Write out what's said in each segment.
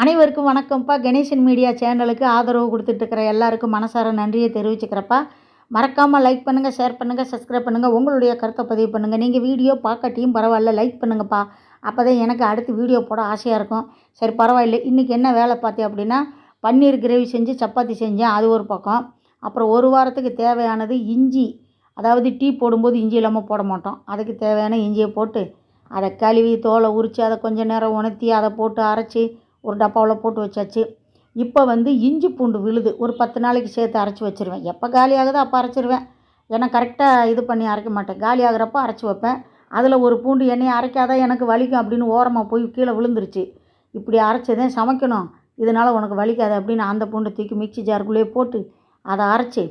அனைவருக்கும் வணக்கம்ப்பா. கணேசன் மீடியா சேனலுக்கு ஆதரவு கொடுத்துட்ருக்கிற எல்லாருக்கும் மனசார நன்றியை தெரிவிச்சுக்கிறப்பா. மறக்காமல் லைக் பண்ணுங்கள், ஷேர் பண்ணுங்கள், சப்ஸ்கிரைப் பண்ணுங்கள், உங்களுடைய கருத்தை பதிவு பண்ணுங்கள். நீங்கள் வீடியோ பார்க்கட்டியும் பரவாயில்ல, லைக் பண்ணுங்கப்பா. அப்போ தான் எனக்கு அடுத்து வீடியோ போட ஆசையாக இருக்கும். சரி பரவாயில்லை. இன்றைக்கி என்ன வேலை பார்த்தேன் அப்படின்னா, பன்னீர் கிரேவி செஞ்சு சப்பாத்தி செஞ்சேன். அது ஒரு பக்கம். அப்புறம் ஒரு வாரத்துக்கு தேவையானது இஞ்சி, அதாவது டீ போடும்போது இஞ்சி இல்லாமல் போட மாட்டோம். அதுக்கு தேவையான இஞ்சியை போட்டு அதை கழுவி தோலை உரித்து அதை கொஞ்சம் நேரம் உணர்த்தி அதை போட்டு அரைச்சி ஒரு டப்பாவில் போட்டு வச்சாச்சு. இப்போ இஞ்சி பூண்டு விழுது ஒரு 10 நாளைக்கு சேர்த்து அரைச்சி வச்சுருவேன். எப்போ காலி ஆகுதோ அப்போ அரைச்சிருவேன். ஏன்னா கரெக்டாக இது பண்ணி அரைக்க மாட்டேன். காலி ஆகிறப்ப அரைச்சி வைப்பேன். அதில் ஒரு பூண்டு எண்ணெயை அரைக்காதான் எனக்கு வலிக்கும் அப்படின்னு ஓரமாக போய் கீழே விழுந்துருச்சு. இப்படி அரைச்சதேன் சமைக்கணும், இதனால் உனக்கு வலிக்காது அப்படின்னு அந்த பூண்டை தூக்கி மிக்ஸி ஜாருக்குள்ளேயே போட்டு அதை அரைச்சி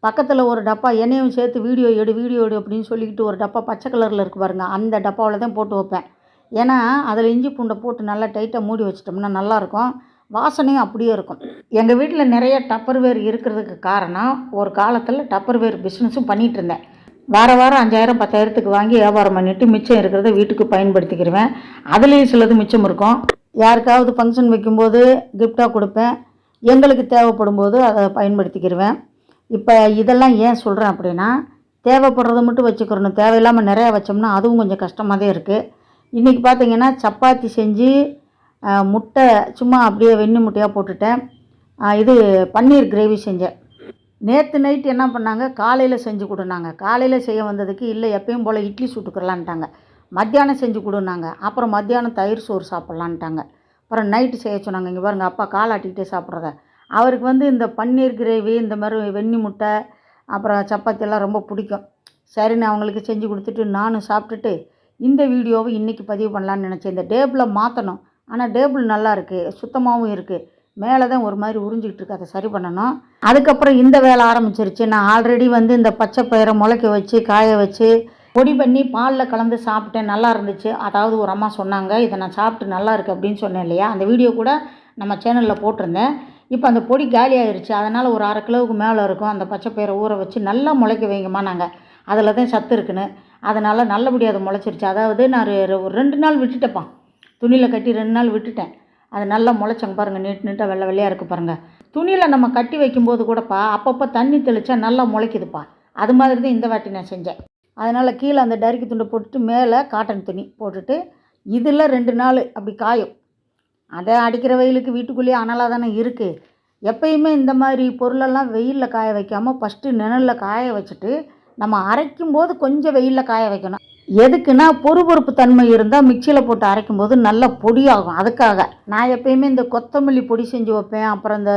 பக்கத்தில் ஒரு டப்பா எண்ணெயும் சேர்த்து வீடியோ எடு அப்படின்னு சொல்லிக்கிட்டு ஒரு டப்பா பச்சை கலரில் இருக்குது பாருங்கள், அந்த டப்பாவில் தான் போட்டு வைப்பேன். ஏன்னா அதில் இஞ்சி பூண்டை போட்டு நல்லா டைட்டாக மூடி வச்சிட்டோம்னா நல்லாயிருக்கும், வாசனையும் அப்படியே இருக்கும். எங்கள் வீட்டில் நிறைய டப்பர்வேர் இருக்கிறதுக்கு காரணம், ஒரு காலத்தில் டப்பர்வேர் பிஸ்னஸும் பண்ணிகிட்டு இருந்தேன். வாரம் 5000 10,000க்கு வாங்கி வியாபாரம் பண்ணிவிட்டு மிச்சம் இருக்கிறத வீட்டுக்கு பயன்படுத்திக்கிடுவேன். அதுலேயும் சிலது மிச்சம் இருக்கும். யாருக்காவது ஃபங்க்ஷன் வைக்கும்போது கிஃப்டாக கொடுப்பேன். எங்களுக்கு தேவைப்படும் போது அதை பயன்படுத்திக்கிடுவேன். இப்போ இதெல்லாம் ஏன் சொல்கிறேன் அப்படின்னா, தேவைப்படுறத மட்டும் வச்சுக்கிறணும். தேவையில்லாமல் நிறையா வச்சோம்னா அதுவும் கொஞ்சம் கஷ்டமாக தான் இருக்குது. இன்றைக்கி பார்த்திங்கன்னா சப்பாத்தி செஞ்சு முட்டை சும்மா அப்படியே வெண்ணி முட்டையாக போட்டுட்டேன். இது பன்னீர் கிரேவி செஞ்சேன். நேற்று நைட்டு என்ன பண்ணாங்க, காலையில் செஞ்சு கொடுனாங்க. காலையில் செய்ய வந்ததுக்கு இல்லை எப்பயும் போல் இட்லி சுட்டுக்கலான்ட்டாங்க. மத்தியானம் செஞ்சு கொடுனாங்க. அப்புறம் மத்தியானம் தயிர் சோறு சாப்பிட்லான்ட்டாங்க. அப்புறம் நைட்டு செய்ய சொன்னாங்க. இங்கே பாருங்கள் அப்பா காலாட்டிகிட்டே சாப்பிட்றத. அவருக்கு இந்த பன்னீர் கிரேவி இந்த மாதிரி வெண்ணி முட்டை அப்புறம் சப்பாத்தியெல்லாம் ரொம்ப பிடிக்கும். சரின்னு அவங்களுக்கு செஞ்சு கொடுத்துட்டு நானும் சாப்பிட்டுட்டு இந்த வீடியோவை இன்றைக்கி பதிவு பண்ணலான்னு நினச்சேன். இந்த டேபிளை மாற்றணும். ஆனால் டேபிள் நல்லா இருக்குது, சுத்தமாகவும் இருக்குது. மேலே தான் ஒரு மாதிரி உறிஞ்சிக்கிட்டு இருக்குது, அதை சரி பண்ணணும். அதுக்கப்புறம் இந்த வேலை ஆரம்பிச்சிருச்சு. நான் ஆல்ரெடி இந்த பச்சை பயிரை முளைக்க வச்சு காய வச்சு பொடி பண்ணி பாலில் கலந்து சாப்பிட்டேன். நல்லா இருந்துச்சு. அதாவது ஒரு அம்மா சொன்னாங்க, இதை நான் சாப்பிட்டு நல்லா இருக்குது அப்படின்னு சொன்னேன் இல்லையா, அந்த வீடியோ கூட நம்ம சேனலில் போட்டிருந்தேன். இப்போ அந்த பொடி காலி ஆயிடுச்சு. அதனால் ஒரு 1/2 கிலோவுக்கு மேலே இருக்கும். அந்த பச்சை பயிரை ஊற வச்சு நல்லா முளைக்க வைங்கம்மா நாங்கள், அதில் தான் சத்து இருக்குன்னு. அதனால் நல்லபடியாக அது முளைச்சிருச்சு. அதாவது நான் ஒரு 2 நாள் விட்டுட்டேன்ப்பா, துணியில் கட்டி 2 நாள் விட்டுட்டேன். அது நல்லா முளைச்சங்க பாருங்கள், நீட்டாக வெள்ளை வெள்ளையாக இருக்குது பாருங்கள். துணியில் நம்ம கட்டி வைக்கும்போது கூடப்பா அப்பப்போ தண்ணி தெளித்தா நல்லா முளைக்குதுப்பா. அது மாதிரி தான் இந்த வாட்டி நான் செஞ்சேன். அதனால் கீழே அந்த டரிக்கி துண்டை போட்டுட்டு மேலே காட்டன் துணி போட்டுட்டு இதில் 2 நாள் அப்படி காயும். அதை அடிக்கிற வெயிலுக்கு வீட்டுக்குள்ளேயே அனலாக தானே இருக்குது. எப்பயுமே இந்த மாதிரி பொருளெல்லாம் வெயிலில் காய வைக்காமல் ஃபஸ்ட்டு நிழலில் காய வச்சுட்டு நம்ம அரைக்கும்போது கொஞ்சம் வெயிலில் காய வைக்கணும். எதுக்குன்னா பொறுபொறுப்பு தன்மை இருந்தால் மிக்சியில் போட்டு அரைக்கும்போது நல்லா பொடியாகும். அதுக்காக நான் எப்பயுமே இந்த கொத்தமல்லி பொடி செஞ்சு வைப்பேன். அப்புறம் இந்த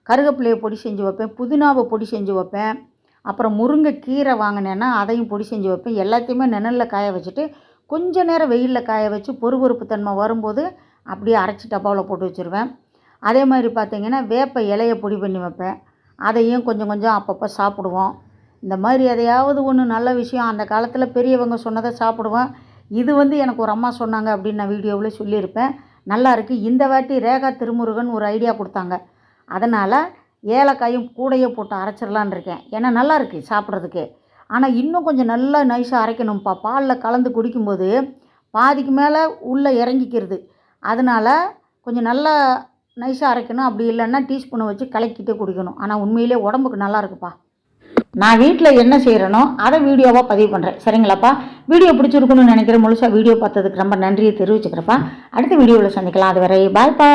கருவேப்பிலையை பொடி செஞ்சு வைப்பேன். புதினாவை பொடி செஞ்சு வைப்பேன். அப்புறம் முருங்கை கீரை வாங்கினேன்னா அதையும் பொடி செஞ்சு வைப்பேன். எல்லாத்தையுமே நிழலில் காய வச்சுட்டு கொஞ்ச நேரம் வெயிலில் காய வச்சு பொறுபொறுப்பு தன்மை வரும்போது அப்படியே அரைச்சி டப்பாவில் போட்டு வச்சுருவேன். அதே மாதிரி பார்த்திங்கன்னா வேப்ப இலையை பொடி பண்ணி வைப்பேன். அதையும் கொஞ்சம் கொஞ்சம் அப்பப்போ சாப்பிடுவோம். இந்த மாதிரி எதையாவது ஒன்று நல்ல விஷயம் அந்த காலத்தில் பெரியவங்க சொன்னதை சாப்பிடுவேன். இது எனக்கு ஒரு அம்மா சொன்னாங்க அப்படின்னு நான் வீடியோவில் சொல்லியிருப்பேன். நல்லா இருக்குது. இந்த வாட்டி ரேகா திருமுருகன் ஒரு ஐடியா கொடுத்தாங்க. அதனால் ஏலக்காயும் கூடையே போட்டு அரைச்சிடலான் இருக்கேன். ஏன்னா நல்லா இருக்குது சாப்பிட்றதுக்கு. ஆனால் இன்னும் கொஞ்சம் நல்லா நைஸாக அரைக்கணும்ப்பா. பாலில் கலந்து குடிக்கும்போது பாதிக்கு மேலே உள்ளே இறங்கிக்கிறது. அதனால் கொஞ்சம் நல்லா நைஸாக அரைக்கணும். அப்படி இல்லைன்னா டீஸ்பூனை வச்சு கலக்கிட்டே குடிக்கணும். ஆனால் உண்மையிலே உடம்புக்கு நல்லா இருக்குப்பா. நான் வீட்டில் என்ன செய்கிறேனோ அதை வீடியோவாக பதிவு பண்ணுறேன். சரிங்களாப்பா? வீடியோ பிடிச்சிருக்குன்னு நினைக்கிறேன். முழுசாக வீடியோ பார்த்ததுக்கு ரொம்ப நன்றியை தெரிவிச்சுக்கிறப்பா. அடுத்த வீடியோவில் சந்திக்கலாம். அது வரை பாய்ப்பா.